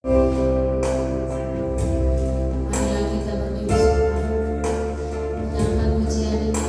Marilah kita berdiri semua, menyangkat pujian ini.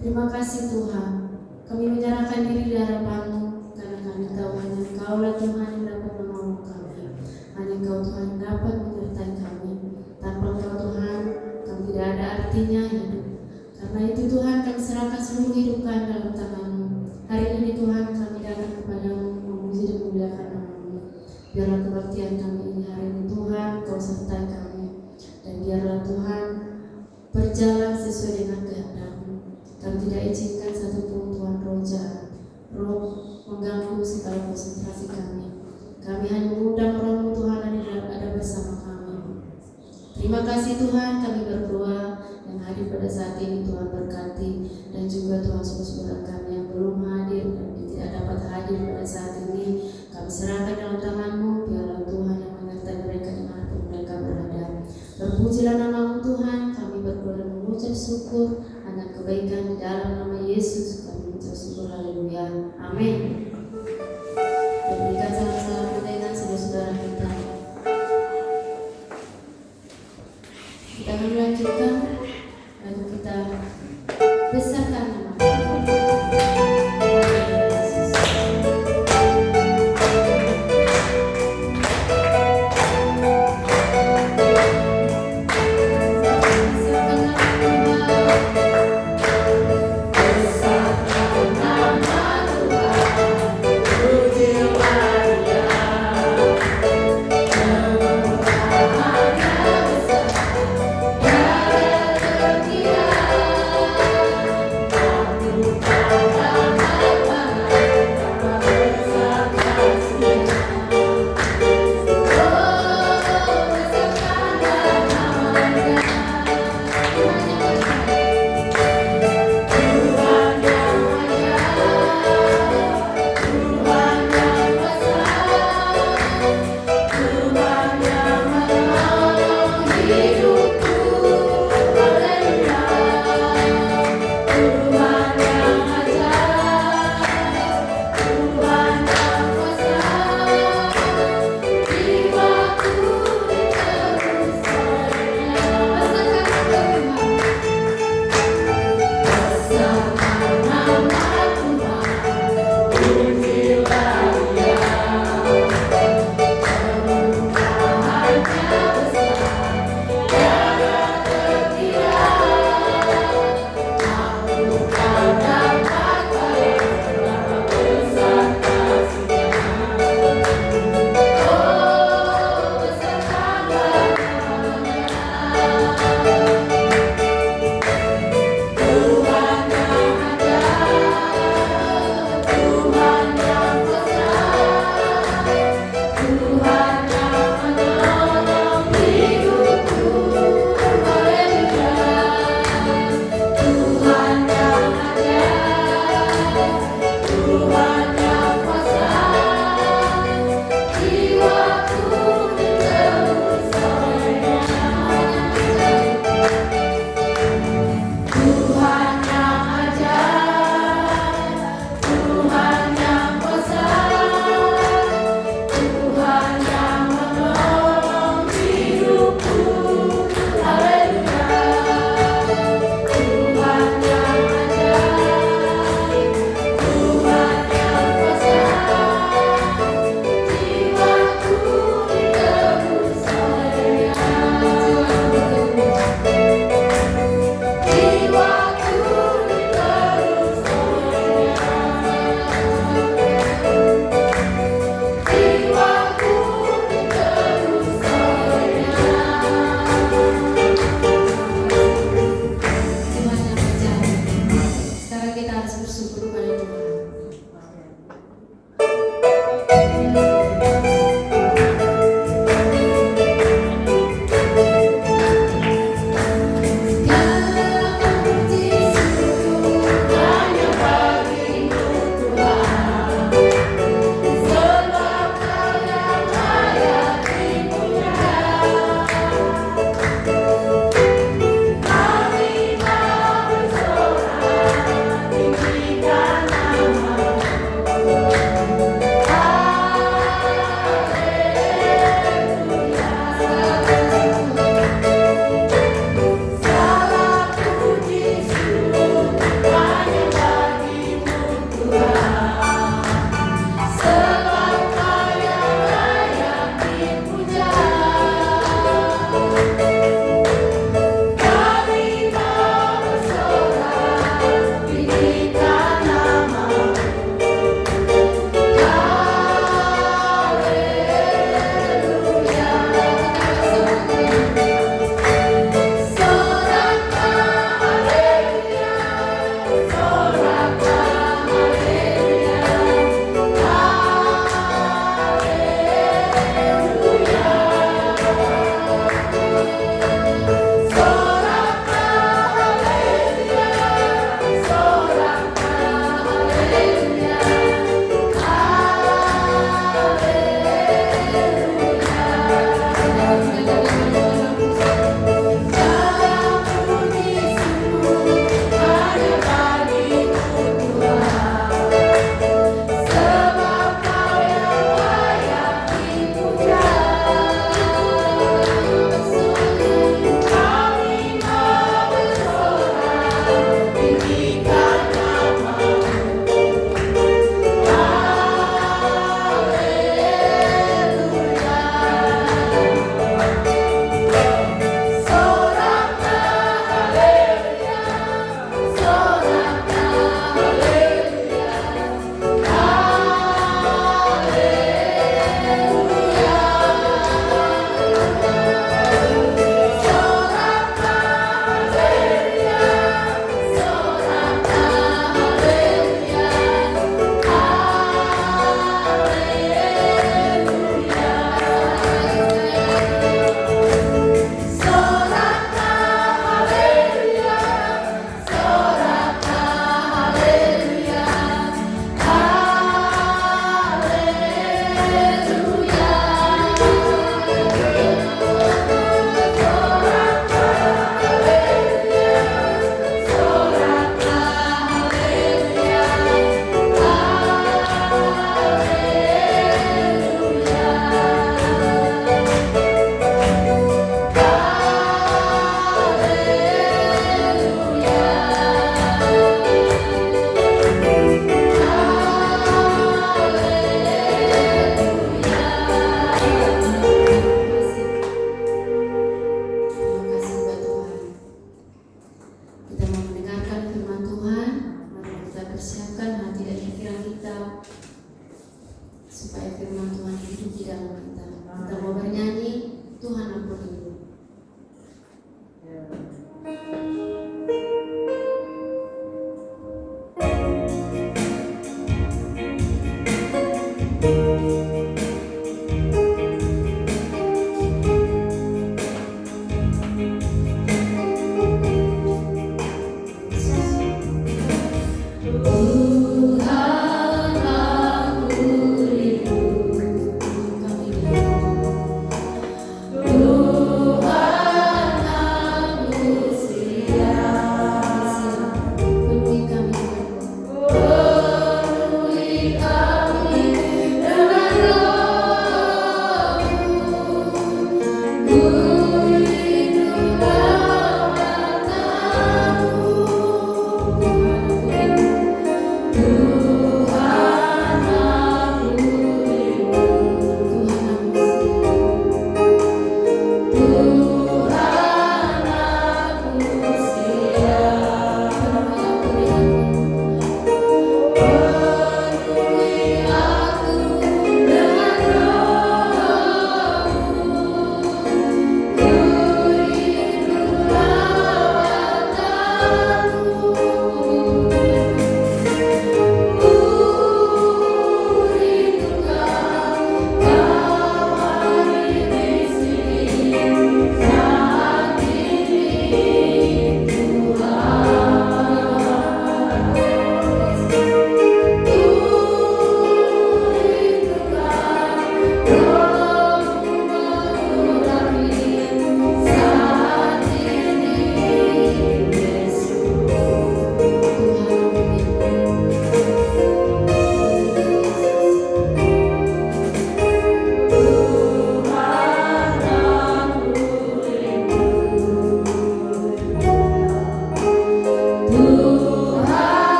Terima kasih Tuhan. Kami menyerahkan diri di hadapan-Mu karena kami tahu hanya Engkau-lah Tuhan yang dapat menolong kami. Hanya Engkau Tuhan yang dapat menyertai kami. Tanpa Engkau Tuhan, kami tidak ada artinya hidup. Karena itu Tuhan, kami serahkan seluruh hidup kami dalam tangan-Mu. Hari ini Tuhan, kami datang kepada-Mu memuji dan memuliakan nama-Mu. Biarlah kebaktian kami ini hari ini Tuhan, Kau sertai kami. Dan biarlah Tuhan berjalan sesuai dengan kehendak-Mu. Kami tidak izinkan satupun Tuhan roh jahat, roh mengganggu segala konsentrasi kami. Kami hanya mengundang roh-Mu Tuhan ada bersama kami. Terima kasih Tuhan, kami berdoa yang hadir pada saat ini Tuhan berkati. Dan juga Tuhan saudara kami yang belum hadir dan tidak dapat hadir pada saat ini, kami serahkan dalam tangan-Mu. Biarlah Tuhan yang menyertai mereka dimanapun mereka berada. Berpujilah nama-Mu Tuhan, kami berdoa dan mengucap syukur akan kebaikan di dalam nama Yesus. Kami mengucap syukur, haleluya, amin. Berikan salam-salam dengan saudara-saudara kita. Kita akan melanjutkan, lalu kita besarkan nama Yesus.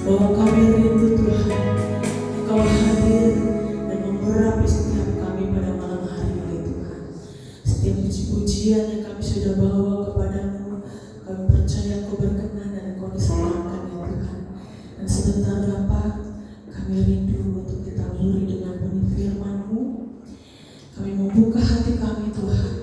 bahwa kami rindu Tuhan, Engkau hadir dan mengurapi setiap kami pada malam hari ini Tuhan. Setiap puji-pujian yang kami sudah bawa kepadamu, kami percaya Engkau berkenan dan Engkau disenangkan ya Tuhan. Dan sebentar Bapa, kami rindu untuk ditaburi dengan benih firman-Mu. Kami membuka hati kami Tuhan,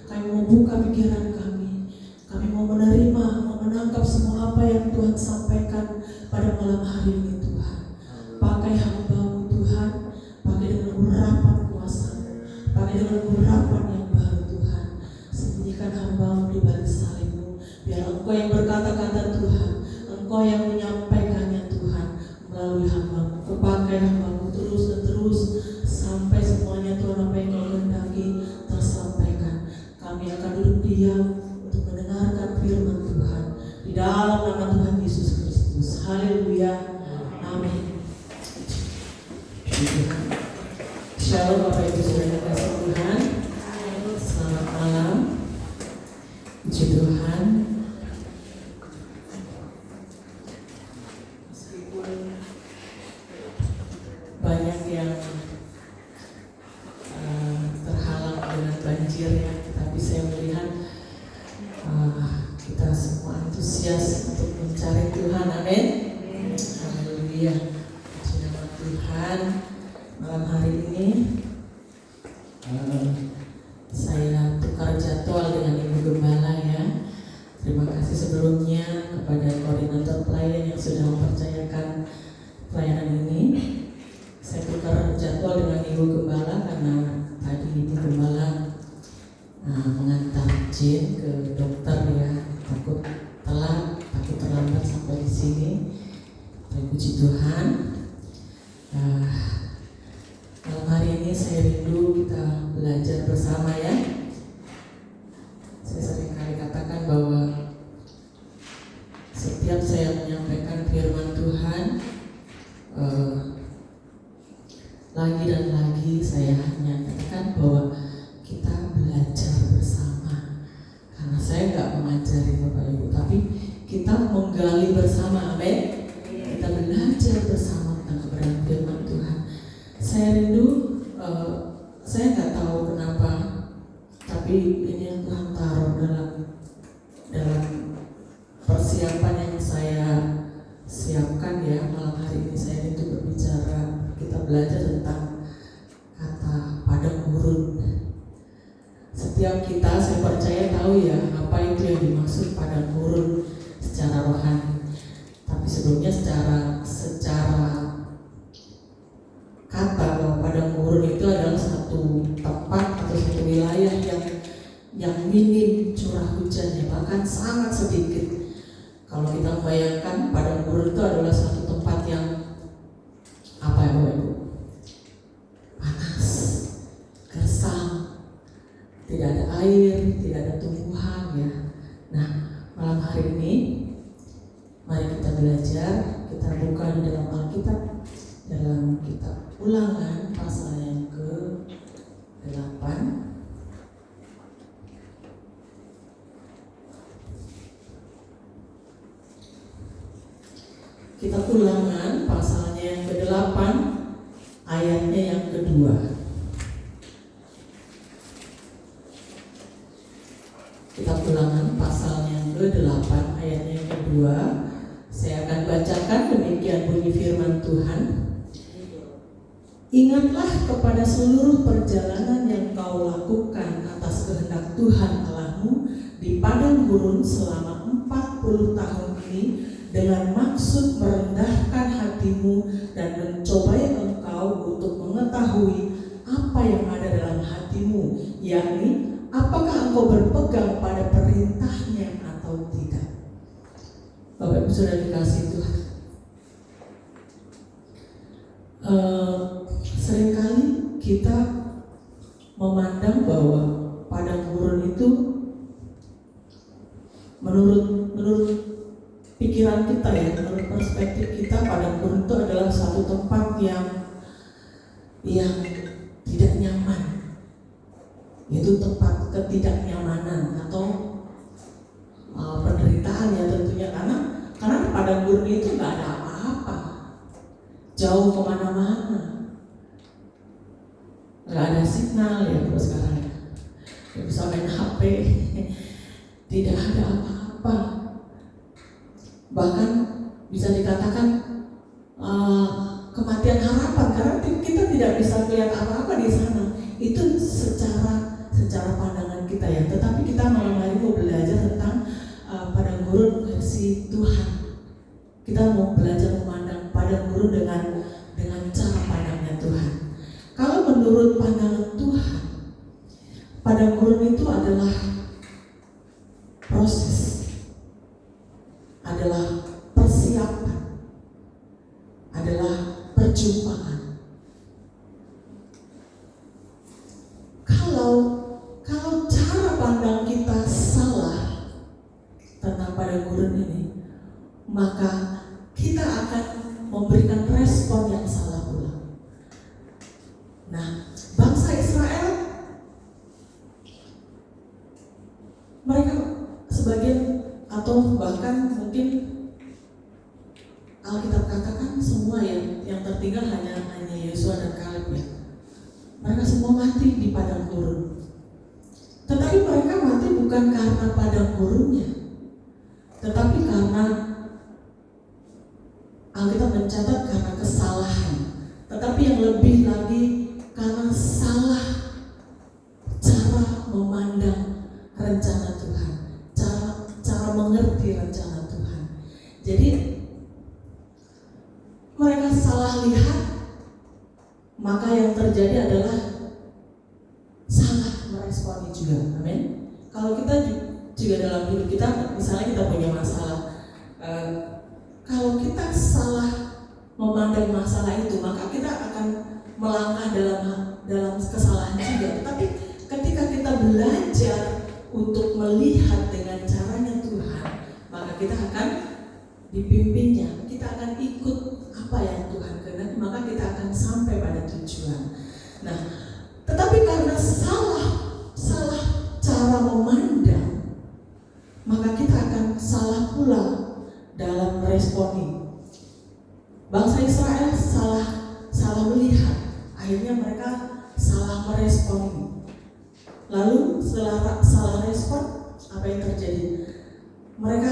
kami membuka pikiran kami. Kami mau menerima, mau menangkap semua apa yang Tuhan sampaikan pada malam hari ini Tuhan. Pakai hamba-Mu Tuhan, pakai dengan urapan kuasa-Mu, pakai dengan urapan yang baru Tuhan. Sembunyikan hamba-Mu di balik salib-Mu, biar Engkau yang berkata-kata Tuhan, Engkau yang menyampaikannya Tuhan melalui hamba-Mu. Engkau pakai hamba-Mu terus dan terus sampai semuanya Tuhan apa yang Kau kehendaki tersampaikan. Kami akan duduk diam untuk mendengarkan firman Tuhan di dalam nama Tuhan Yesus Kristus. Haleluya, amin. Shalom Bapak Ibu Saudara kasih Tuhan. Selamat malam. Puji Tuhan. Meskipun banyak yang terhalang dengan banjir ya, tetapi saya melihat kita semua antusias untuk mencari Tuhan, amin. Haleluya, puji nama Tuhan. Malam hari ini saya tukar jadwal dengan Ibu Gembala ya. Terima kasih sebelumnya kepada koordinator pelayan yang sudah mempercayakan pelayanan ini. Saya tukar jadwal dengan Ibu Gembala karena tadi Ibu Gembala mengantar Jin ke dokter ya, takut telat, takut terlambat sampai di sini. Puji Tuhan. Malam hari ini saya rindu kita belajar bersama ya. Saya sering kali katakan bahwa setiap saya menyampaikan firman Tuhan, lagi dan lagi saya hanya katakan bahwa kita belajar bersama. Karena saya nggak mengajari Bapak Ibu, tapi kita menggali bersama, amin. Kita belajar bersama tentang kebenaran firman Tuhan. Saya rindu, saya nggak tahu kenapa, tapi ini yang Tuhan taruh dalam persiapan yang saya siapkan ya. Malam hari ini saya rindu berbicara, kita belajar tentang kata padang gurun. Setiap kita, saya percaya tahu ya apa itu yang dimaksud padang gurun secara rohani. Tapi sebelumnya secara kata bahwa padang gurun itu adalah satu tempat atau satu wilayah yang minim curah hujannya, bahkan sangat sedikit. Kalau kita membayangkan padang gurun itu adalah satu tempat yang apa ya Bapak Ibu? Panas, gersang, tidak ada air, tidak ada tumbuhan ya. Nah, malam hari ini mari kita belajar, kita buka di dalam Alkitab, dalam kitab Ulangan pasal yang ke-8. Kitab Ulangan pasalnya yang ke-8, ayatnya yang kedua. Kitab Ulangan pasalnya yang ke-8, ayatnya yang kedua. Saya akan bacakan, demikian bunyi firman Tuhan. Ingatlah kepada seluruh perjalanan yang kau lakukan atas kehendak Tuhan Allahmu di padang gurun selama 40 tahun ini, dengan maksud merendahkan hatimu dan mencobai engkau untuk mengetahui apa yang ada dalam hatimu, yakni apakah engkau berpegang pada perintahnya atau tidak. Bapak Ibu sudah dikasih Tuhan. Seringkali kita memandang bahwa padang gurun itu menurut pikiran kita ya, menurut perspektif kita, padang gurun itu adalah satu tempat yang tidak nyaman. Itu tempat ketidaknyamanan atau penderitaan ya tentunya, karena padang gurun itu nggak ada apa-apa. jauh kemana-mana, nggak ada signal ya kalau sekarang ya, nggak bisa main HP, tidak ada apa-apa, bahkan bisa dikatakan kematian harapan karena kita tidak bisa melihat apa-apa di sana. Itu secara pandangan kita ya. Tetapi kita malam hari mau belajar tentang padang gurun versi Tuhan. Kita mau belajar memandang padang gurun dengan cara pandangnya Tuhan. Kalau menurut pandangan Tuhan, padang gurun itu adalah proses, adalah persiapan, adalah perjumpaan. Kalau cara pandang kita salah tentang padang gurun ini, maka kita akan memberikan respon yang salah pula. Nah, bangsa Israel, mereka sebagian atau bahkan mungkin Alkitab katakan semua yang tertinggal hanya Yosua dan Kaleb ya. Mereka semua mati di padang gurun. Tetapi mereka mati bukan karena padang gurunnya, tetapi karena Alkitab mencatat karena kesalahan. Tetapi yang lebih lagi karena salah cara memandang rencana Tuhan, cara mengerti rencana Tuhan. Jadi mereka salah lihat, maka yang terjadi adalah salah meresponi juga. Amin. Kalau kita juga dalam hidup kita, misalnya kita punya masalah, kalau kita salah memandang masalah itu, maka kita akan melangkah dalam kesalahan juga. Tetapi ketika kita belajar untuk melihat dengan caranya Tuhan, maka kita akan dipimpinnya, kita akan ikut apa yang Tuhan kehendaki, maka kita akan sampai pada tujuan. Nah, tetapi karena salah cara memandang, maka kita akan salah pula dalam meresponi. Bangsa Israel salah melihat, akhirnya mereka salah meresponi. Lalu setelah salah respon, apa yang terjadi? Mereka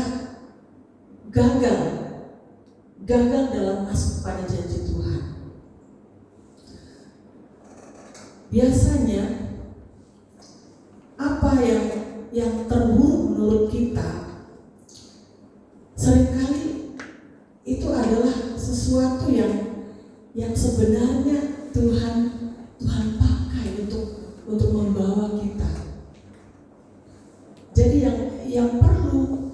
gagal dalam masuk pada janji Tuhan. Biasanya apa yang terburuk menurut kita seringkali itu adalah sesuatu yang sebenarnya Tuhan pakai untuk membawa kita. Jadi yang perlu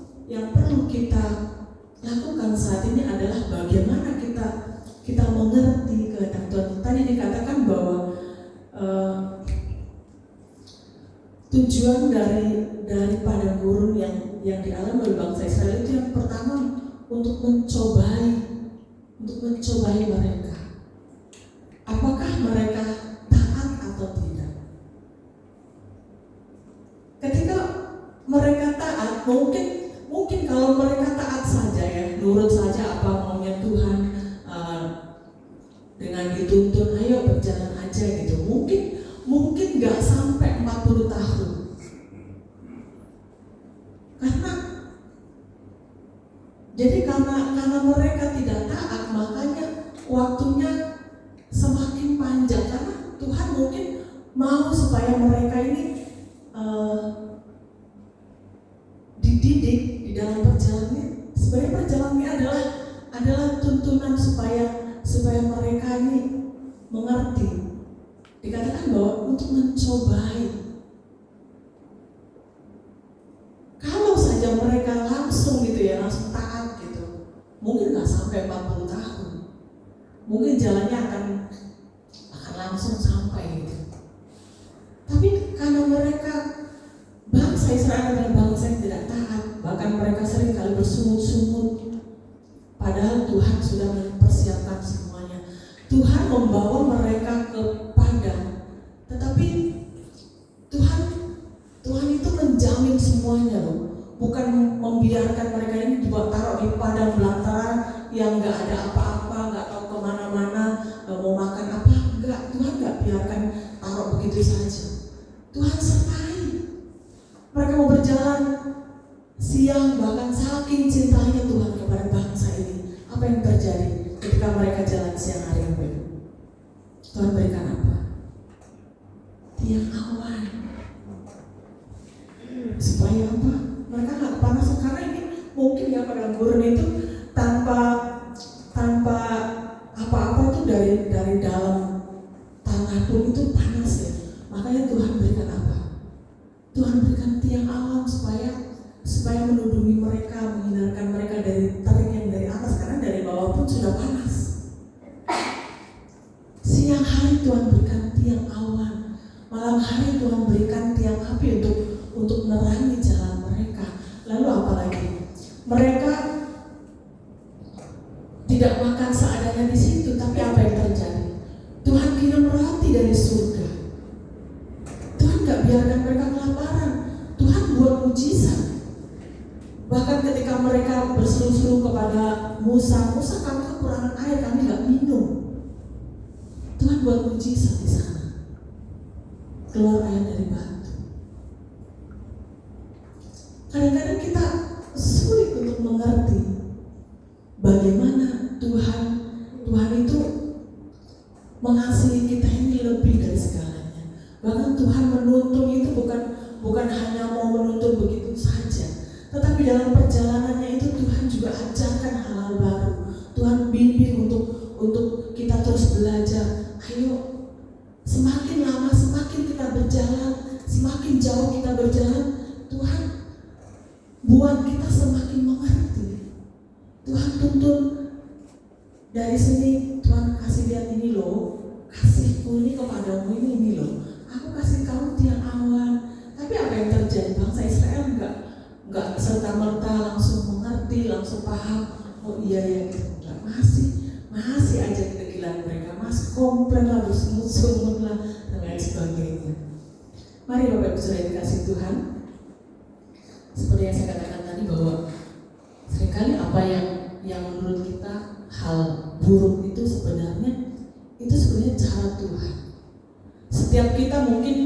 kita lakukan saat ini adalah bagaimana kita mengerti kehendak Tuhan. Tadi dikatakan bahwa tujuan dari padang gurun yang dialami oleh bangsa Israel itu yang pertama untuk mencobai mereka. Apakah mereka taat atau tidak? Ketika mereka taat, mungkin kalau mereka taat saja ya, nurut saja apa maunya Tuhan, dengan dituntun ayo berjalan aja gitu, mungkin nggak sampai 40 tahun. Karena mereka tidak taat, makanya waktunya semakin panjang. Karena Tuhan mungkin mau supaya mereka ini dididik di dalam perjalanannya. Sebenarnya perjalanannya adalah tuntunan supaya mereka ini mengerti. Dikatakan bahwa untuk mencobai. Kalau saja mereka langsung gitu ya, langsung taat gitu, mungkin nggak sampai 40 tahun. Mungkin jalannya akan langsung sampai gitu. Tapi karena mereka bangsa Israel adalah bangsa yang tidak taat, bahkan mereka sering kali bersungut-sungut. Padahal Tuhan sudah mempersiapkan semuanya. Tuhan membawa mereka ke padang, tetapi Tuhan itu menjamin semuanya loh. Bukan membiarkan mereka ini taruh di padang belantara yang nggak ada apa-apa, nggak tahu kemana-mana. terjadi ketika mereka jalan siang hari Bapak Ibu? Tuhan berikan apa? Tiang awan. Supaya apa? Mereka nggak kepanasan, karena ini mungkin ya padang gurun itu tanpa apa-apa itu dari dalam tanah pun itu panas ya. Makanya Tuhan berikan apa? Tuhan berikan tiang awan supaya melindungi mereka, menghindarkan mereka dari terik yang dari atas, karena dari bawah pun sudah panas. Siang hari Tuhan berikan tiang awan, malam hari Tuhan berikan tiang api untuk menerangi jalan mereka. Lalu apa lagi? Mereka tidak makan seadanya di situ, tapi apa yang terjadi? Tuhan kirim roti dari surga. Tuhan gak biarkan mereka kelaparan. Tuhan buat mujizat. Bahkan ketika mereka berseru-seru kepada Musa, kami kekurangan air, kami gak minum. Tuhan buat mujizat di sana. Keluar air dari batu. Kadang-kadang kita sulit untuk mengerti bagaimana Tuhan itu mengasihi kita ini lebih dari segalanya. Bahkan Tuhan menuntun itu bukan hanya mau menuntun begitu saja, tetapi dalam perjalanannya itu Tuhan juga ajarkan hal-hal baru. Tuhan bimbing untuk kita terus belajar. Ayo, semakin lama semakin kita berjalan, semakin jauh kita berjalan, Tuhan buat kita semakin mengerti. Tuhan tuntun dari sini, Tuhan kasih lihat ini loh, kasihku ini kepadamu ini loh. Aku kasih kamu tiang awan. Tapi apa yang terjadi? Bangsa Israel enggak serta-merta langsung mengerti, langsung paham. Oh iya ya, enggak, masih aja kedegilan mereka, masih komplain lah, bersungut-sungut lah, dan lain sebagainya. Mari Bapak Ibu Saudara dikasih Tuhan, seperti yang saya katakan tadi bahwa seringkali apa yang menurut kita hal buruk itu sebenarnya cara Tuhan. Setiap kita mungkin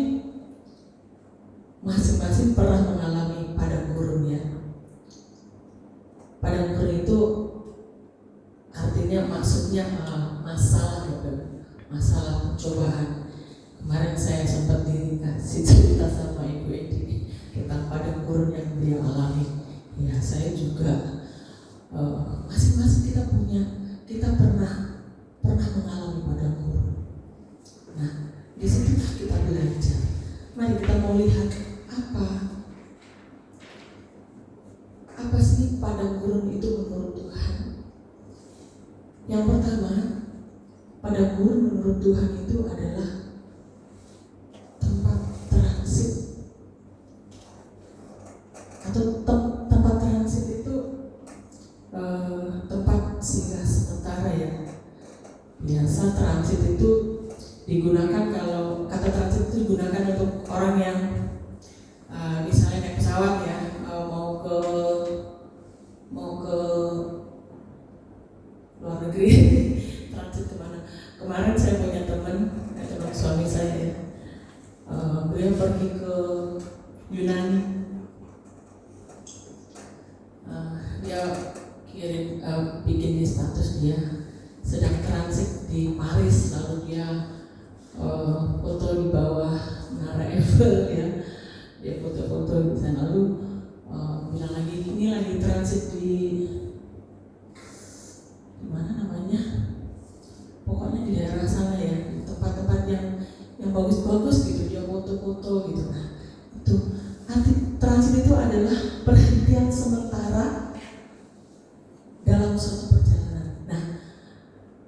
masing-masing pernah mengalami padang gurun ya. Padang gurun itu artinya maksudnya masalah pencobaan. Kemarin saya sempat dikasih cerita sama Ibu Edi tentang padang gurun yang dia alami. Ya, saya juga masing-masing kita pernah mengalami padang gurun. Nah, di situ kita belajar. Mari kita mau lihat apa sih padang gurun itu menurut Tuhan. Yang pertama, padang gurun menurut Tuhan itu adalah tempat transit. Atau tempat transit itu tempat singgah sementara ya. Biasa transit itu digunakan, kalau kata transit itu digunakan untuk orang yang misalnya naik pesawat ya, mau ke luar negeri. Transit kemana? Kemarin saya punya teman suami saya ya, beliau pergi ke Yunani. Dia bikin di status dia sedang transit di Paris, lalu dia foto di bawah Menara Eiffel ya, dia foto-foto di sana, lalu bilang lagi ini lagi transit di mana namanya, pokoknya di daerah sana ya, di tempat-tempat yang bagus-bagus gitu, dia foto-foto gitu. Nah itu arti transit itu adalah perhentian sementara dalam suatu perjalanan. Nah,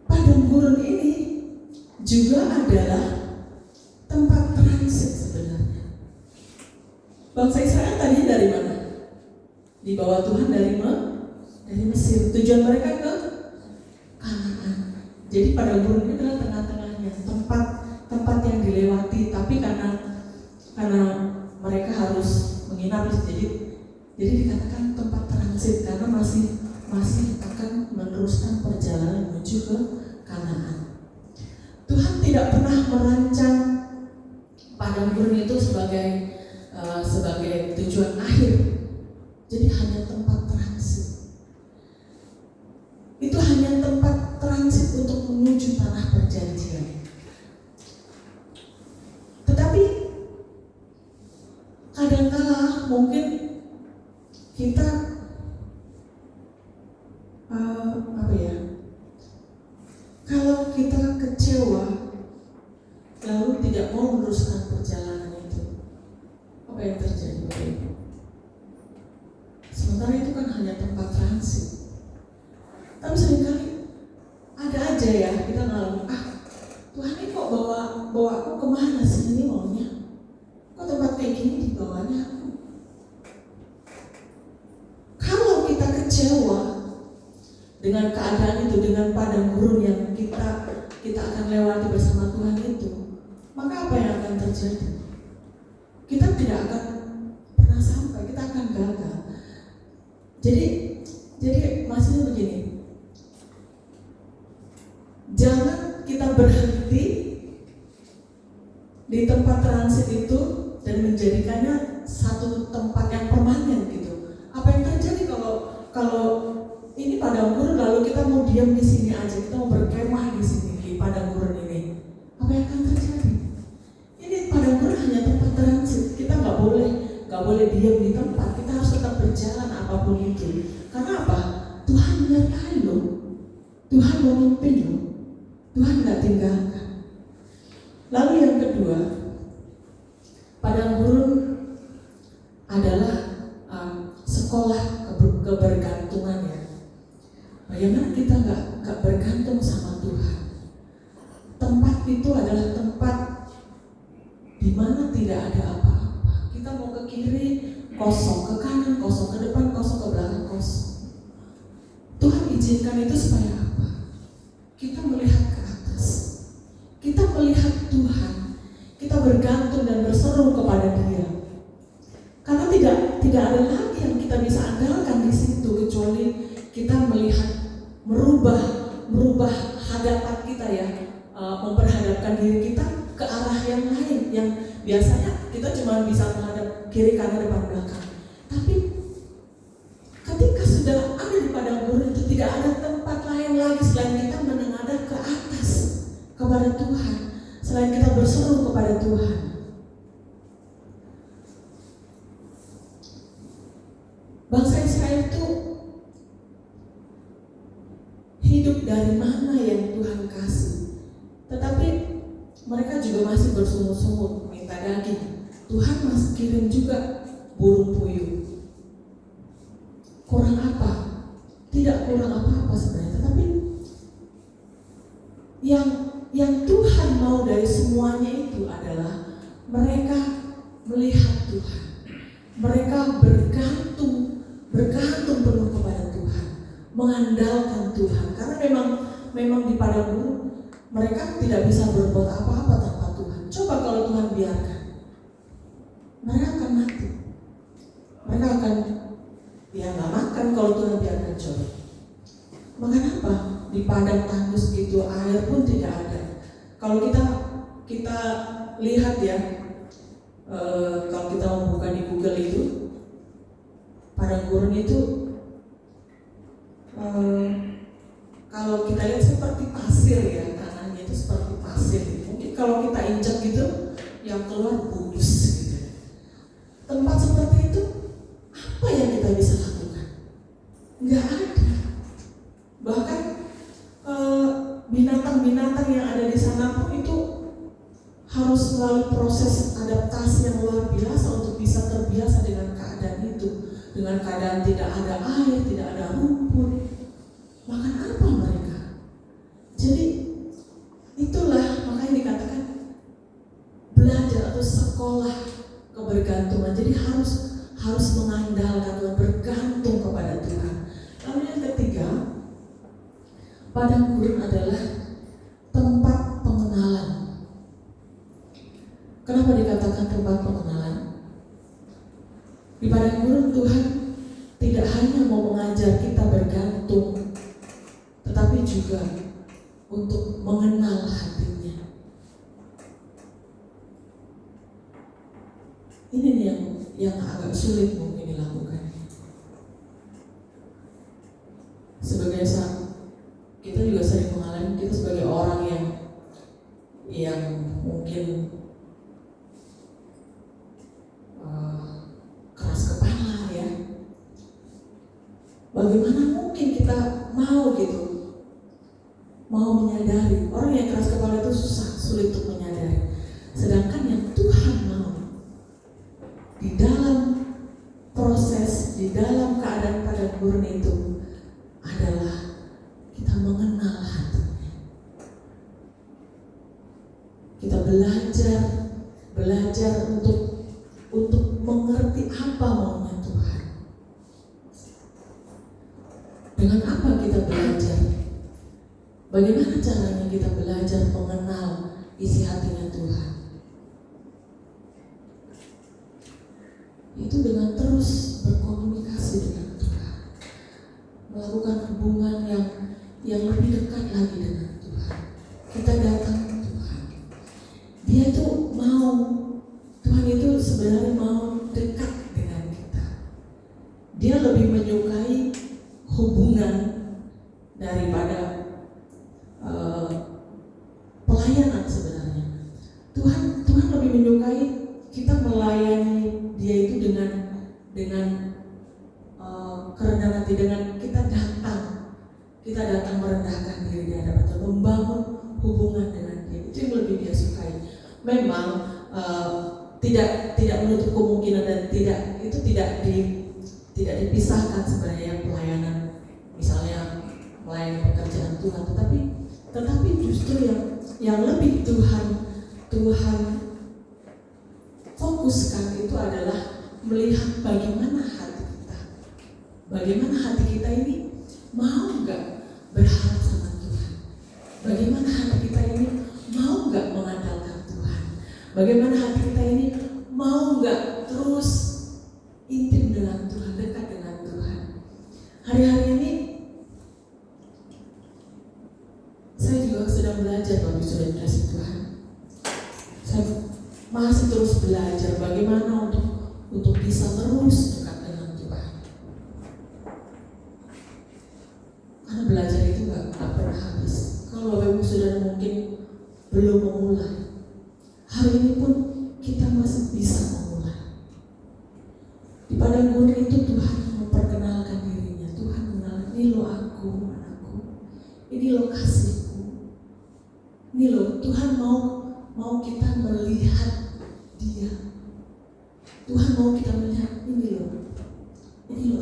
padang gurun ini juga adalah tempat transit sebenarnya. Bangsa Israel tadinya dari mana? Dibawa Tuhan dari Mesir. Tujuan mereka ke Kanaan. Jadi padang gurun ini adalah tengah-tengahnya, tempat yang dilewati. Tapi karena mereka harus menginap, jadi dikatakan tempat transit karena masih akan meneruskan perjalanan menuju ke Kanaan. Tuhan tidak pernah merancang padang gurun itu sebagai tujuan akhir. Jadi hanya tempat transit. Itu hanya tempat kita kecewa lalu tidak mau meneruskan perjalanan itu, apa yang terjadi Bapak Ibu? Sementara itu kan hanya tempat transit. Tapi seringkali ada aja ya kita ngalamin, Tuhan ini kok bawa aku kemana sih ini maunya? Kok tempat kayak gini dibawanya aku? Kalau kita kecewa dengan keadaan itu, dengan padang gurun yang kita akan lewati bersama Tuhan itu, maka apa yang akan terjadi? Kita tidak akan pernah sampai, kita akan gagal. Jadi maksudnya begini, jangan kita berhenti di tempat transit itu dan menjadikannya satu tempat yang permanen gitu. Apa yang terjadi kalau ini padang gurun lalu kita mau diam di sini aja, kita mau berkemah di sini di padang gurun ini? Apa yang akan terjadi? Ini padang gurun hanya tempat transit. Kita nggak boleh diam di tempat. Kita harus tetap berjalan apapun itu. Karena apa? Tuhan menyertai lo, Tuhan memimpin lo, Tuhan nggak tinggalkan. Lalu yang kedua, padang gurun adalah sekolah kebergantungan ya. Bagaimana kita nggak bergantung sama Tuhan? Tempat itu adalah tempat di mana tidak ada apa-apa. Kita mau ke kiri kosong, ke kanan kosong, ke depan kosong, ke belakang kosong. Tuhan izinkan itu supaya apa? Kita melihat ke atas, kita melihat Tuhan, kita bergantung dan berseru kepada Dia. Karena tidak ada lagi yang kita bisa andalkan di situ kecuali kita melihat, merubah hadapan kita ya, memperhadapkan diri kita ke arah yang lain yang biasanya kita cuma bisa menghadap kiri kanan depan belakang. Tapi ketika sudah ada di padang gurun itu tidak ada tempat lain lagi selain kita menengadah ke atas kepada Tuhan, selain kita berseru kepada Tuhan. Bangsa Israel itu hidup dari mana yang Tuhan kasih, tetapi mereka juga masih bersungut-sungut minta daging. Tuhan masih kirim juga burung puyuh. Kurang apa? Tidak kurang apa-apa sebenarnya, tetapi yang Tuhan mau dari semuanya itu adalah mereka melihat Tuhan, mereka bergantung penuh kepada Tuhan, mengandalkan Tuhan. Karena memang di padang gurun mereka tidak bisa berbuat apa-apa tanpa Tuhan. Coba kalau Tuhan biarkan, mereka akan mati. Mereka akan nggak makan kalau Tuhan biarkan. Coba makan apa? Di padang tandus gitu, air pun tidak ada. Kalau kita lihat ya, kalau kita membuka di Google itu, padang gurun itu kalau kita lihat seperti pasir ya, tanahnya itu seperti pasir. Mungkin kalau kita injak gitu, yang keluar bubus gitu. Tempat seperti itu, apa yang kita bisa lakukan? Nggak ada. Bahkan binatang-binatang yang ada di sana pun itu harus melalui proses adaptasi yang luar biasa untuk bisa terbiasa dengan keadaan itu. Dengan keadaan tidak ada air, tidak ada rumput, makan apa mereka? Jadi itulah makanya dikatakan belajar atau sekolah kebergantungan. Jadi harus mengandalkan Tuhan, bergantung kepada Tuhan. Lalu yang ketiga, padang gurun adalah tempat pengenalan. Kenapa dikatakan tempat pengenalan? Di padang gurun Tuhan tidak hanya mau mengajar kita bergantung, tetapi juga untuk mengenal hatinya. Ini yang agak sulit mungkin dilakukan. Sebagai kita juga sering mengalami, kita sebagai orang yang mungkin keras kepala ya. Bagaimana mungkin kita mau mau menyadari. Orang yang keras kepala itu sulit untuk menyadari. Sedangkan yang Tuhan mau di dalam proses, di dalam keadaan padang gurun itu adalah kita mengenal hatinya. Kita belajar untuk mengerti apa maunya Tuhan. Dengan apa kita belajar? Bagaimana caranya kita belajar mengenal isi hatinya Tuhan? Itu dengan terus berkomunikasi dengan Tuhan, melakukan hubungan yang lebih dekat lagi dengan Tuhan. Kita datang ke Tuhan. Dia tuh mau, Tuhan itu sebenarnya mau dekat dengan kita. Dia lebih menyukai hubungan daripada pelayanan sebenarnya. Tuhan lebih menyukai kita melayani Dia itu dengan kerendahan hati, dengan kita datang merendahkan diri di hadapan Tuhan, membangun hubungan dengan Dia. Itu yang lebih Dia sukai. Memang tidak menutup kemungkinan dan tidak dipisahkan sebenarnya yang pelayanan, misalnya melayani pekerjaan Tuhan, tetapi justru yang lebih Tuhan fokuskan itu adalah melihat bagaimana hati kita. Bagaimana hati kita ini mau nggak berharap sama Tuhan? Bagaimana hati kita ini mau nggak mengandalkan Tuhan? Bagaimana hati kita ini mau nggak terus intim dengan Tuhan, dekat dengan Tuhan? Hari-hari ini saya juga sedang belajar, Bapak Ibu Saudara kasih Tuhan. Saya masih terus belajar bagaimana untuk bisa terus dekat dengan Tuhan. Karena belajar itu nggak pernah habis. Kalau Bapak Ibu Saudara mungkin belum memulai, hari ini pun kita masih bisa memulai. Di padang gurun itu Tuhan memperkenalkan dirinya. Tuhan mengenal, ini lo aku, anakku. Ini lo kasihku. Ini lo, Tuhan mau kita melihat Dia. Tuhan mau kita melihat, ini lo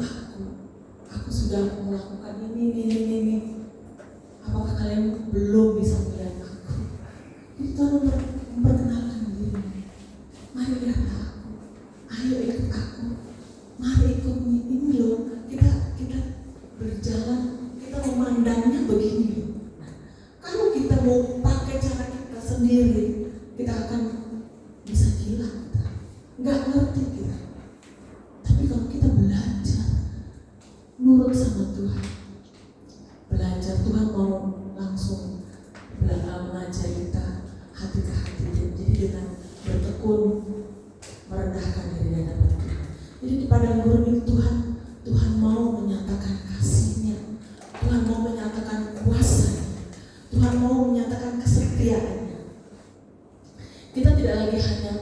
aku sudah melakukan ini. Apakah kalian belum bisa melihat aku? Itu Tuhan memperkenalkan dirinya. Mari lihat aku, ayo ikut aku, mari ikut ini lo. Kita berjalan, kita memandangnya begini. Nah, kalau kita mau pakai cara kita sendiri, kita akan bisa gila kita, nggak ngerti kita. Tapi kalau kita belajar nurut sama Tuhan, belajar, Tuhan mau langsung mengajar kita hati ke hati. Jadi dengan bertekun merendahkan diri di hadapan Tuhan. Jadi di padang gurun itu Tuhan mau menyatakan kasih-Nya, Tuhan mau menyatakan kuasa-Nya, Tuhan mau menyatakan kesetiaan-Nya. Kita tidak lagi hanya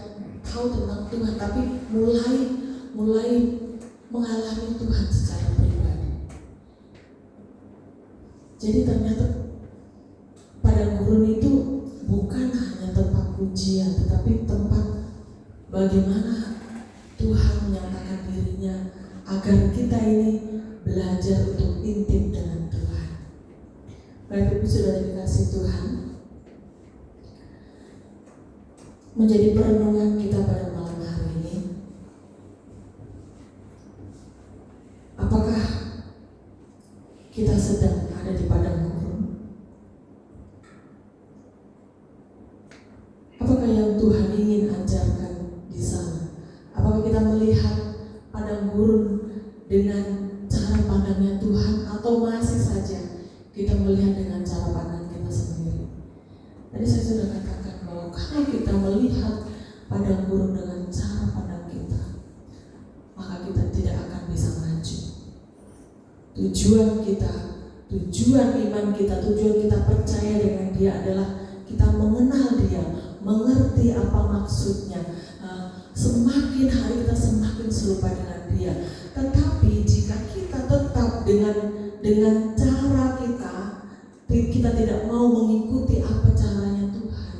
tahu tentang Tuhan, tapi mulai mengalami Tuhan secara pribadi. Jadi ternyata padang gurun itu bukan hanya tempat pujian, tetapi tempat bagaimana Tuhan menyatakan dirinya agar kita ini belajar untuk intim dengan Tuhan. Bapak Ibu Saudara dikasih Tuhan, menjadi perenungan kita pada malam hari ini, apakah kita sedang ada di padang gurun? Apakah yang Tuhan ingin ajarkan di sana? Apakah kita melihat padang gurun dengan cara pandangnya Tuhan, atau masih saja kita melihat dengan cara pandang kita sendiri? Tadi saya sudah katakan bahwa kalau kita melihat padang gurun dengan cara pandang kita, maka kita tidak akan bisa maju. Tujuan iman kita, tujuan kita percaya dengan Dia adalah kita mengenal Dia, mengerti apa maksudnya. Semakin hari kita semakin serupa dengan Dia. Tetapi jika kita tetap dengan cara kita kita tidak mau mengikuti apa caranya Tuhan,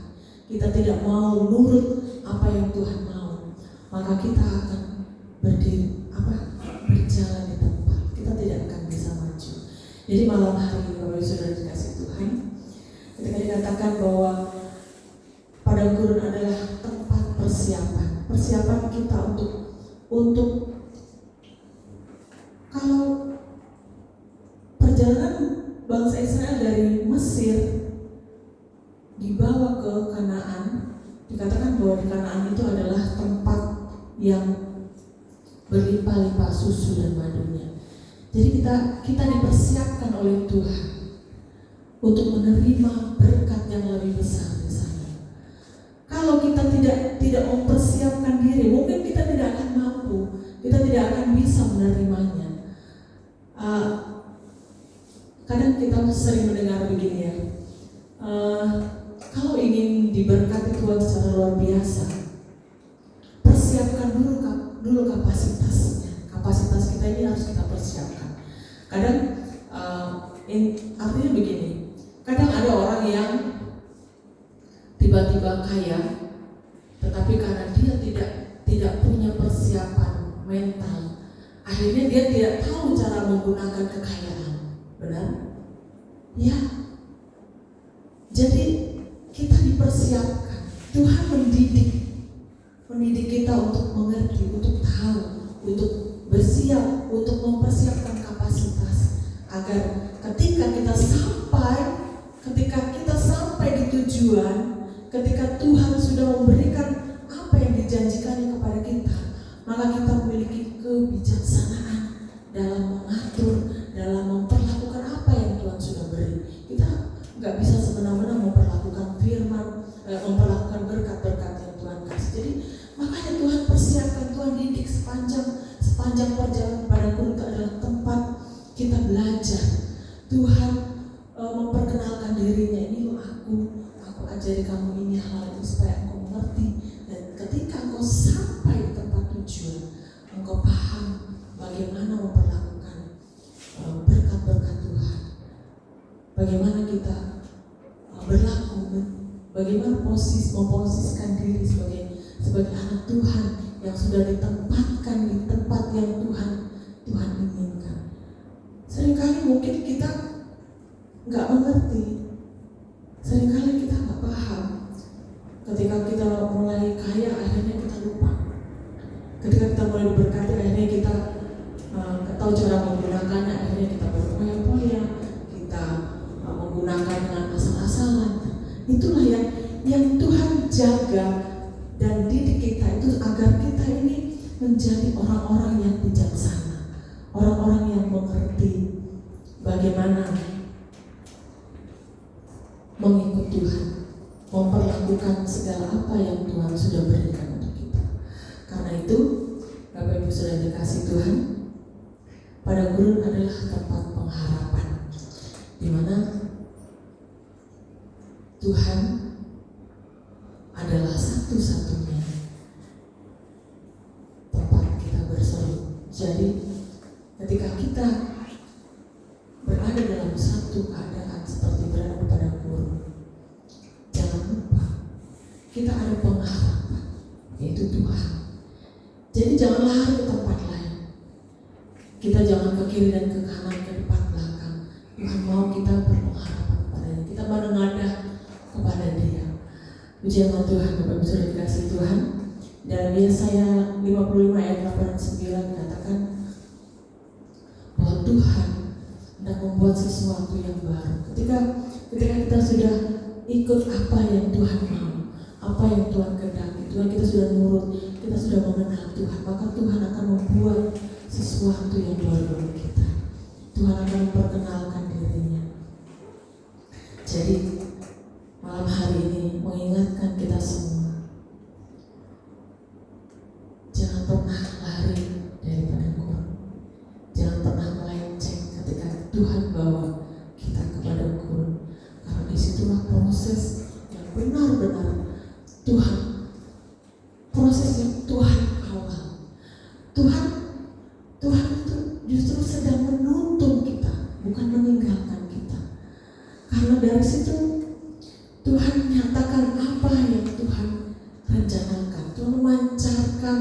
kita tidak mau nurut apa yang Tuhan mau, maka kita akan berjalan di tempat, kita tidak akan bisa maju. Jadi malam hari ini Bapak Ibu Saudara dikasih Tuhan, ketika dikatakan bahwa padang gurun adalah tempat persiapan kita untuk kalau perjalanan bangsa Israel dari Mesir dibawa ke Kanaan, dikatakan bahwa di Kanaan itu adalah tempat yang berlimpah-limpah susu dan madunya. Jadi kita dipersiapkan oleh Tuhan untuk menerima berkat yang lebih besar di sana. Kalau kita tidak mempersiapkan diri, mungkin kita tidak akan mampu, kita tidak akan bisa menerimanya. Kadang kita sering mendengar begini ya, kalau ingin diberkati Tuhan secara luar biasa, persiapkan dulu kapasitasnya. Kapasitas kita ini harus kita persiapkan. Kadang artinya begini, kadang ada orang yang tiba-tiba kaya, tetapi karena dia tidak punya persiapan mental, akhirnya dia tidak tahu cara menggunakan kekayaan. Benar? Ya. Jadi kita dipersiapkan. Tuhan mendidik kita untuk mengerti, untuk tahu, untuk bersiap, untuk mempersiapkan kapasitas agar ketika kita sampai di tujuan, ketika Tuhan sudah memberikan apa yang dijanjikannya kepada kita, maka kita memiliki kebijaksanaan dalam mengatur, dalam memperlakukan apa yang Tuhan sudah beri. Kita nggak bisa semena-mena memperlakukan firman, memperlakukan berkat-berkat yang Tuhan kasih. Jadi makanya Tuhan persiapkan, Tuhan didik sepanjang perjalanan pada gurun itu adalah tempat kita belajar. Tuhan memperkenalkan dirinya, ini loh aku ajari kamu ini hal ini supaya engkau mengerti, dan ketika engkau sampai di tempat tujuan, engkau paham bagaimana memperlakukan berkat-berkat Tuhan, bagaimana kita berlaku, bagaimana memposisikan diri sebagai anak Tuhan yang sudah ditempatkan di tempat yang Tuhan inginkan. Seringkali mungkin kita nggak mengerti, seringkali kita nggak paham. Ketika kita mulai kaya, akhirnya kita lupa. Ketika kita mulai diberkati, akhirnya kita tahu cara menggunakannya, akhirnya kita berpoya-poya, kita menggunakan dengan asal-asalan. Itulah yang Tuhan jaga dan didik kita itu agar kita ini menjadi orang-orang yang bijaksana, orang-orang yang mengerti bagaimana mengikut Tuhan, memperlakukan segala apa yang Tuhan sudah berikan untuk kita. Karena itu, Bapak Ibu sudah dikasih Tuhan, padang gurun adalah tempat pengharapan, di mana Tuhan adalah satu-satunya tempat kita berseru. Jadi ketika kita berada dalam satu keadaan seperti berada di padang gurun, jangan lupa kita ada pengharapan, yaitu Tuhan. Jadi jangan lari ke tempat lain. Kita jangan ke kiri dan ke kanan, ke depan belakang. Tuhan mau kita berpengharapan kepadanya, kita menengadah kepada Dia. Puji nama Tuhan. Bapak Ibu sudah dikasih Tuhan. Dalam Yesaya 55 ayat 8 dan 9 dikatakan bahwa Tuhan hendak membuat sesuatu yang baru. Ketika kita sudah ikut apa yang Tuhan mau, apa yang Tuhan kehendaki, Tuhan kita sudah nurut, kita sudah mengenal Tuhan, maka Tuhan akan membuat sesuatu yang baru bagi kita. Tuhan akan memperkenalkan dirinya. Jadi malam hari ini mengingatkan kita semua, jangan pernah lari dari padang gurun, jangan pernah melenceng ketika Tuhan bawa kita ke padang gurun, karena disitulah proses yang benar-benar Tuhan, proses yang Tuhan kawal. Tuhan itu justru sedang menuntun kita, bukan meninggalkan kita. Karena dari situ Tuhan menyatakan apa yang Tuhan rencanakan. Tuhan memancarkan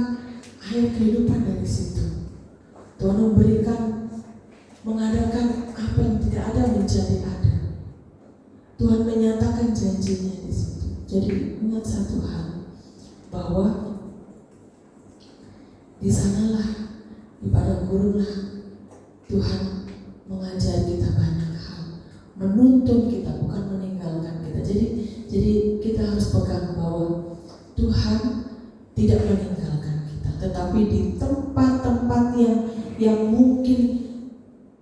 air kehidupan dari situ. Tuhan mengadakan apa yang tidak ada menjadi ada. Tuhan menyatakan janjinya di situ. Jadi ingat satu hal, bahwa di sanalah, di padang gurun lah, Tuhan mengajar kita banyak hal, menuntun kita, bukan meninggalkan kita. Jadi kita harus pegang bahwa Tuhan tidak meninggalkan kita, tetapi di tempat-tempat yang mungkin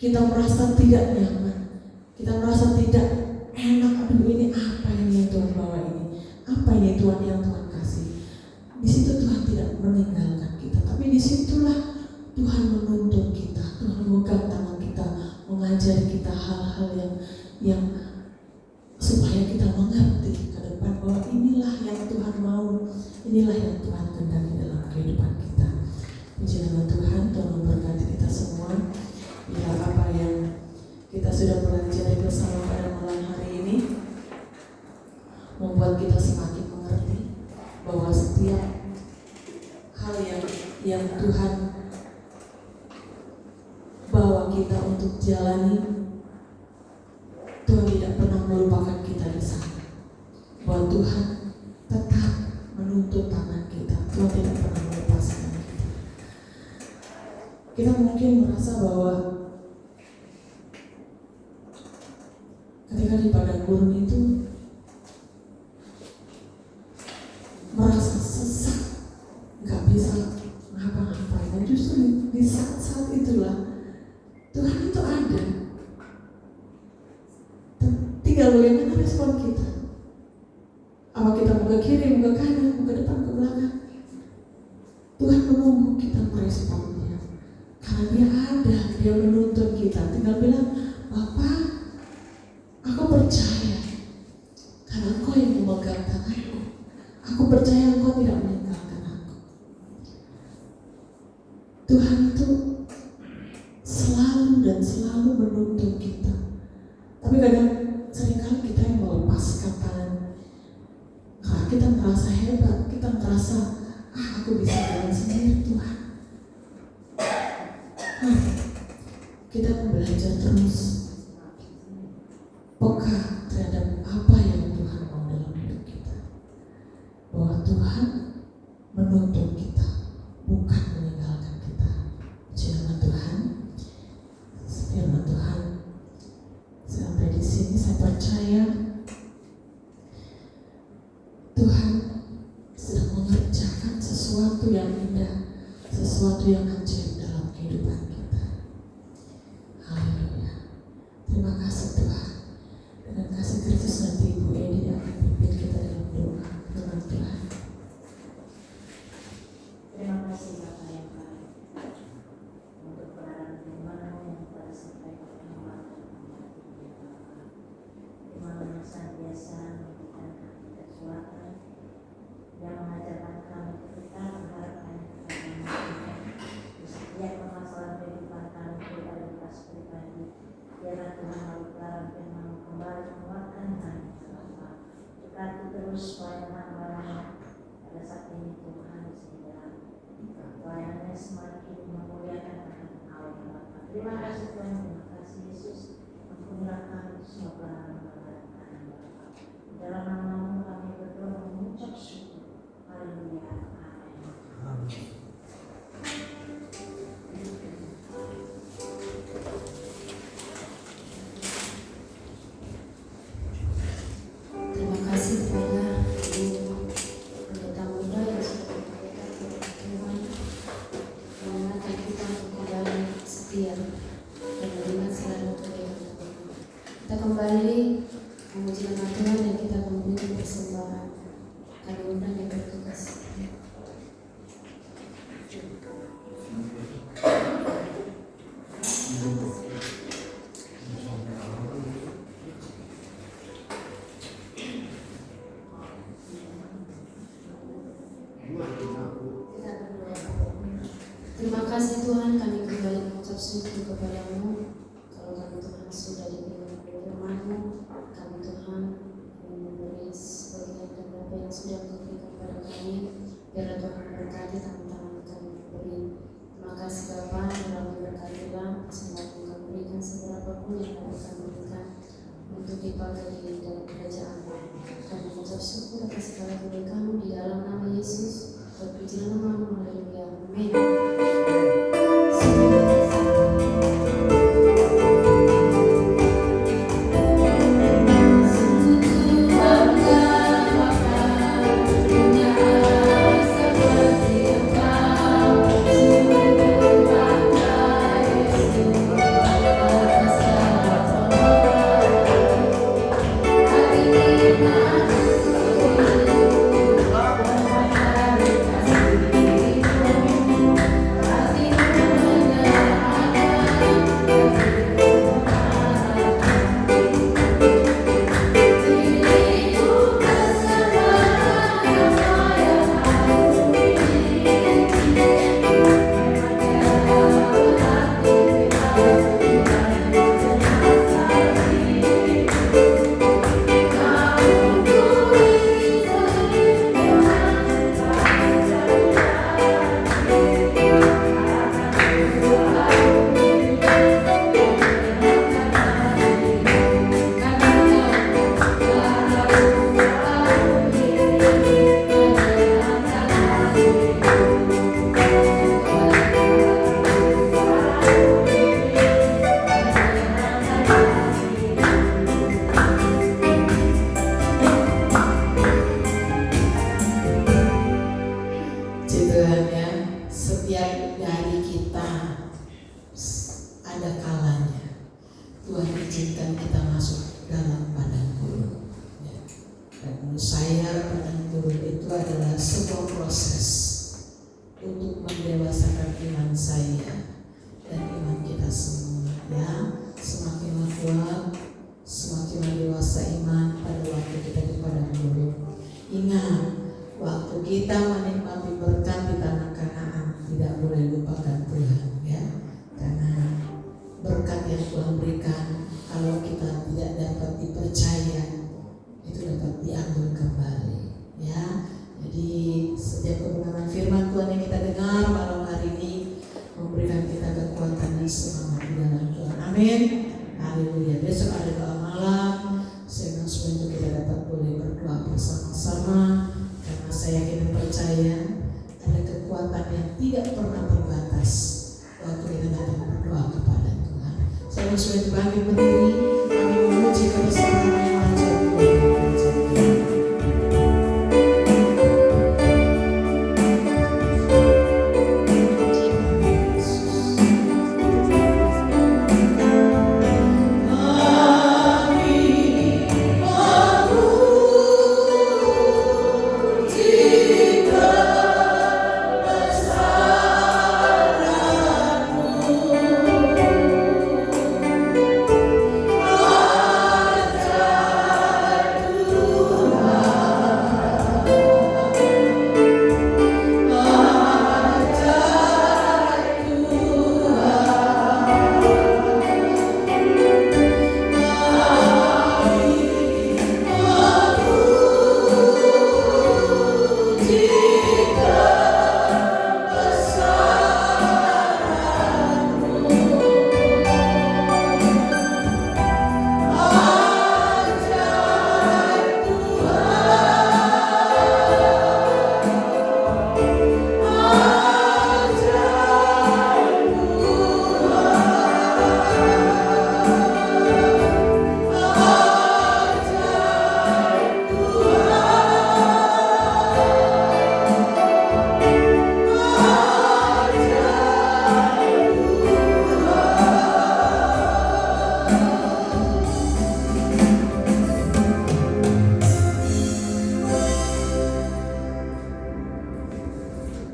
kita merasa tidak nyaman, kita merasa tidak enak, aduh ini apa ini yang Tuhan bawa ini, apa ini Tuhan yang Tuhan kasih. Di situ Tuhan tidak meninggalkan kita, tapi disitulah Tuhan menuntun kita, Tuhan memegang tangan kita, mengajari kita hal-hal yang supaya kita mengerti ke depan bahwa inilah yang Tuhan mau, inilah yang Tuhan kehendaki dalam kehidupan kita. Puji nama Tuhan, Tuhan memberkati kita semua. Bila apa yang kita sudah pelajari bersama pada malam hari ini membuat kita semakin mengerti bahwa setiap hal yang Tuhan bawa kita untuk jalani, Tuhan tidak pernah melupakan kita di sana. Bahwa Tuhan tetap menuntut tangan kita, Tuhan tidak pernah melepaskan kita. Kita mungkin merasa bahwa ketika di padang gurun itu merasa sesak, nggak bisa ngapa-ngapain. Dan justru di saat-saat itulah Tuhan itu ada. Tinggal bagaimana respon kita. Apa kita mau ke kiri, mau ke kanan, mau ke depan, ke belakang. Tuhan menunggu kita meresponnya. Karena Dia ada, Dia menuntun kita. Tinggal bilang, Bapa, aku percaya. Karena Engkau yang memegang tanganku. Aku percaya Engkau tidak meninggalkan aku. Tuhan itu selalu dan selalu menuntun kita. Tapi kadang seringkali kita yang melepaskan tangan. Karena kita merasa hebat, kita merasa aku bisa jalan sendiri Tuhan. Kita belajar terus peka terhadap apa yang Tuhan mau dalam hidup kita. Bahwa Tuhan menuntun kita, bukan meninggalkan kita. Firman Tuhan, firman Tuhan. Sampai di sini saya percaya Tuhan sedang mengerjakan sesuatu yang indah, sesuatu yang ajaib dalam kehidupan kita. Haleluya. Terima kasih Tuhan. Dengan kasih Kristus nanti Ibu Edi akan pimpin kita dalam doa. Firman Tuhan. Terima kasih Bapak yang baik untuk kebenaran firman-Mu yang telah disampaikan hamba firman-Mu senantiasa memberikan kami kekuatan yang mengajarkan kami kita mengharapkan kepada-Mu di setiap permasalahan kehidupan kami pribadi pribadi. Biarlah Tuhan lalu kebenaran firman-Mu kembali menguatkan kami Bapak. Berkati terus pelayanan hamba-Mu pada saat ini Tuhan, sehingga pelayanannya semakin memuliakan nama Allah Bapa. Terima kasih Tuhan, terima kasih Yesus. Ampunilah kami semua pelanggaran kami Bapa. Dalam nama-Mu kami berdoa mengucap syukur. Haleluya. Amin. Terima kasih kepada Ibu Pendeta Muda yang sudah menyampaikan firman, mengingatkan kita untuk kembali setia dan beriman selalu kepada Tuhan. Kita kembali memuji nama Tuhan dan kita akan memberikan persembahan. Kami undang yang bertugas. Terima kasih Tuhan, kami kembali mengucap syukur kepada-Mu. Kalau kami Tuhan sudah dipimpin firman-Mu, kami Tuhan dipakai di dalam kerajaan. Kami mengucap syukur atas segala kebaikan di dalam nama Yesus. Terpujilah nama-Mu, haleluya. Amin. Setiap dari kita ada kalanya Tuhan izinkan kita masuk dalam padang gurun. Dan menurut saya padang gurun itu adalah sebuah proses untuk mendewasakan iman saya dan iman kita semua. Ya, semakin kuat, semakin dewasa iman pada waktu kita di padang gurun. Ingat, waktu kita menikmati berkat di tanah Kanaan, tidak boleh lupakan Tuhan, ya, karena berkat yang Tuhan berikan kalau kita tidak dapat dipercaya itu dapat diambil kembali, ya. Jadi setiap kebenaran firman Tuhan yang kita dengar malam hari ini memberikan kita kekuatan dan semangat di dalam Tuhan. Amin. Haleluya. Besok ada doa malam. Saya ingin supaya kita dapat boleh berdoa bersama-sama, karena saya yakin dan percaya ada kekuatan yang tidak pernah terbatas waktu kita datang berdoa kepada Tuhan. Saya sudah dibangkit berdiri, kami memuji kebesaran yang ajaib Tuhan.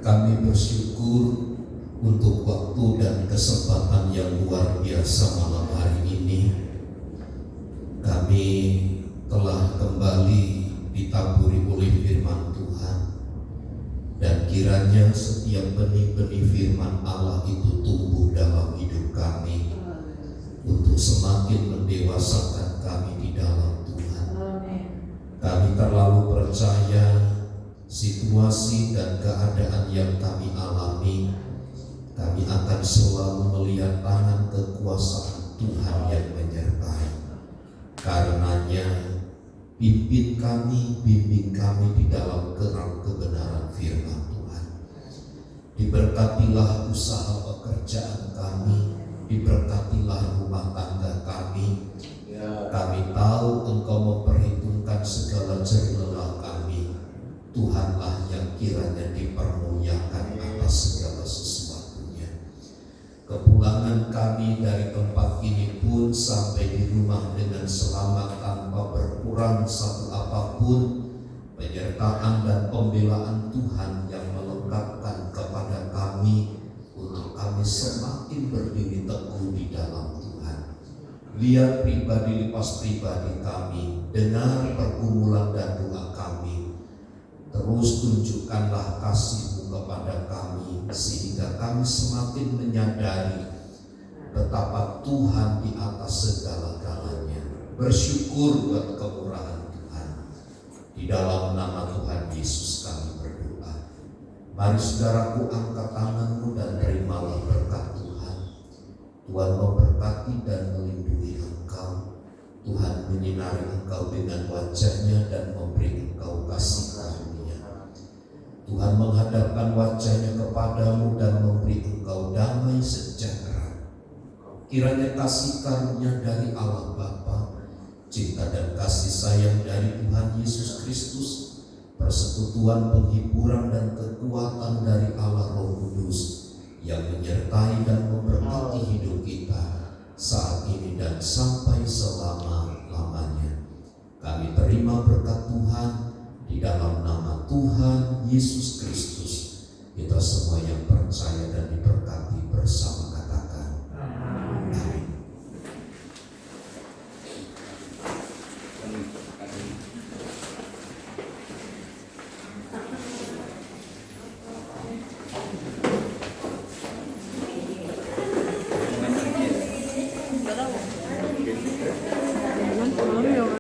Kami bersyukur untuk waktu dan kesempatan yang luar biasa malam hari ini. Kami telah kembali ditaburi oleh firman Tuhan, dan kiranya setiap benih-benih firman Allah itu tumbuh dalam hidup kami untuk semakin mendewasakan kami di dalam Tuhan. Kami terlalu percaya situasi dan keadaan yang kami alami, kami akan selalu melihat tangan kekuasaan Tuhan yang menyertai. Karenanya bimbing kami di dalam terang kebenaran firman Tuhan. Diberkatilah usaha pekerjaan kami, diberkatilah rumah tangga kami. Kami tahu Engkau memperhitungkan segala jerih lelah kami. Tuhanlah yang kiranya dipermuliakan atas segala sesuatunya. Kepulangan kami dari tempat ini pun sampai di rumah dengan selamat tanpa berkurang satu apapun. Penyertaan dan pembelaan Tuhan yang melengkapkan kepada kami untuk kami semakin berdiri teguh di dalam Tuhan. Lihat pribadi lepas pribadi kami, dengar pergumulan dan doa kami. Terus tunjukkanlah kasih-Mu kepada kami sehingga kami semakin menyadari betapa Tuhan di atas segala-galanya. Bersyukur buat kemurahan Tuhan. Di dalam nama Tuhan Yesus kami berdoa. Mari saudaraku, angkat tanganmu dan terimalah berkat Tuhan. Tuhan memberkati dan melindungi engkau. Tuhan menyinari engkau dengan wajah-Nya dan memberi engkau kasih karunia. Tuhan menghadapkan wajah-Nya kepadamu dan memberi engkau damai sejahtera. Kiranya kasih karunia dari Allah Bapa, cinta dan kasih sayang dari Tuhan Yesus Kristus, persekutuan penghiburan dan kekuatan dari Allah Roh Kudus yang menyertai dan memberkati hidup kita saat ini dan sampai selama-lamanya. Kami terima berkat Tuhan di dalam nama Tuhan Yesus Kristus. Kita semua